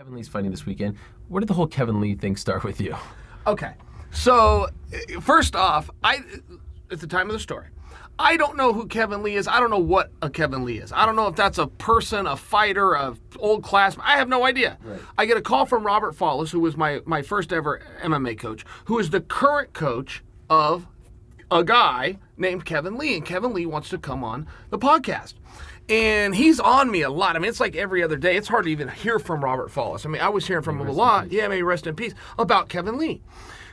Kevin Lee's fighting this weekend. Where did the whole Kevin Lee thing start with you? Okay. So, first off, at the time of the story, I don't know who Kevin Lee is. I don't know what a Kevin Lee is. I don't know if that's a person, a fighter, a old classmate. I have no idea. Right. I get a call from Robert Follis, who was my first ever MMA coach, who is the current coach of a guy named Kevin Lee. And Kevin Lee wants to come on the podcast. And he's on me a lot. I mean, it's like every other day. It's hard to even hear from Robert Follis. I mean, I was hearing from him a lot. Yeah, may rest in peace, about Kevin Lee.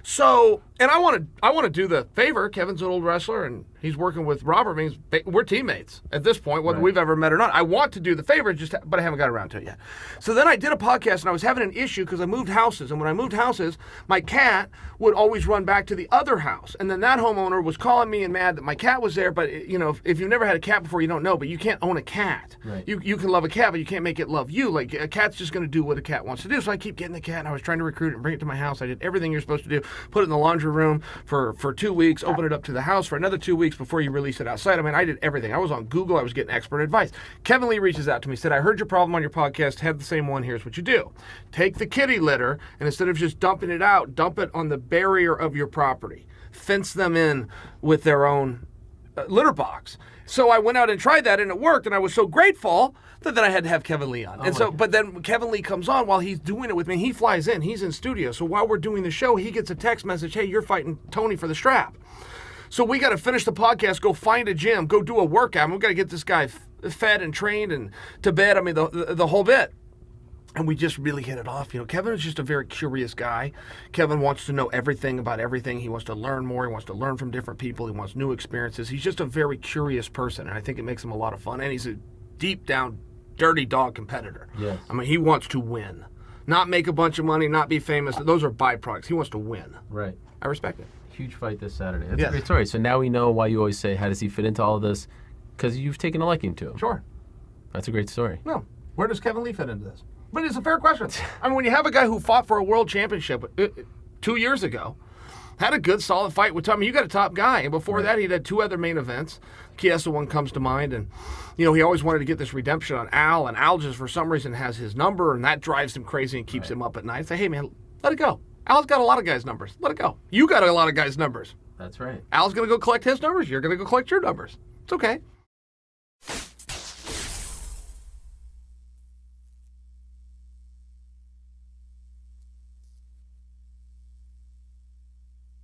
So, and I want to do the favor. Kevin's an old wrestler, and he's working with Robert. Means we're teammates at this point, whether we've ever met or not. I want to do the favor, but I haven't got around to it yet. So then I did a podcast, and I was having an issue because I moved houses. And when I moved houses, my cat would always run back to the other house. And then that homeowner was calling me and mad that my cat was there. But, you know, if you've never had a cat before, you don't know. But you can't own a cat. Right. You can love a cat, but you can't make it love you. Like, a cat's just going to do what a cat wants to do. So I keep getting the cat, and I was trying to recruit it and bring it to my house. I did everything you're supposed to do. Put it in the laundry room for 2 weeks, open it up to the house for another 2 weeks before you release it outside. I mean, I did everything. I was on Google. I was getting expert advice. Kevin Lee reaches out to me, said, I heard your problem on your podcast, had the same one. Here's what you do. Take the kitty litter, and instead of just dumping it out, dump it on the barrier of your property. Fence them in with their own litter box. So I went out and tried that, and it worked, and I was so grateful that then I had to have Kevin Lee on. But then Kevin Lee comes on while he's doing it with me. He flies in. He's in studio. So while we're doing the show, he gets a text message, hey, you're fighting Tony for the strap. So we got to finish the podcast, go find a gym, go do a workout. We've got to get this guy fed and trained and to bed. I mean, the whole bit. And we just really hit it off. You know, Kevin is just a very curious guy. Kevin wants to know everything about everything. He wants to learn more. He wants to learn from different people. He wants new experiences. He's just a very curious person, and I think it makes him a lot of fun. And he's a deep down, dirty dog competitor. Yes. I mean, he wants to win. Not make a bunch of money, not be famous. Those are byproducts. He wants to win. Right. I respect it. Huge fight this Saturday. That's a great story. So now we know why you always say, how does he fit into all of this? Because you've taken a liking to him. Sure. That's a great story. No. Where does Kevin Lee fit into this? But it's a fair question. I mean, when you have a guy who fought for a world championship 2 years ago, had a good, solid fight with Tommy. You got a top guy. And before that, he'd had 2 other main events. Chiesa one comes to mind. And, you know, he always wanted to get this redemption on Al. And Al just, for some reason, has his number. And that drives him crazy and keeps him up at night. Say, hey, man, let it go. Al's got a lot of guys' numbers. Let it go. You got a lot of guys' numbers. That's right. Al's going to go collect his numbers. You're going to go collect your numbers. It's okay.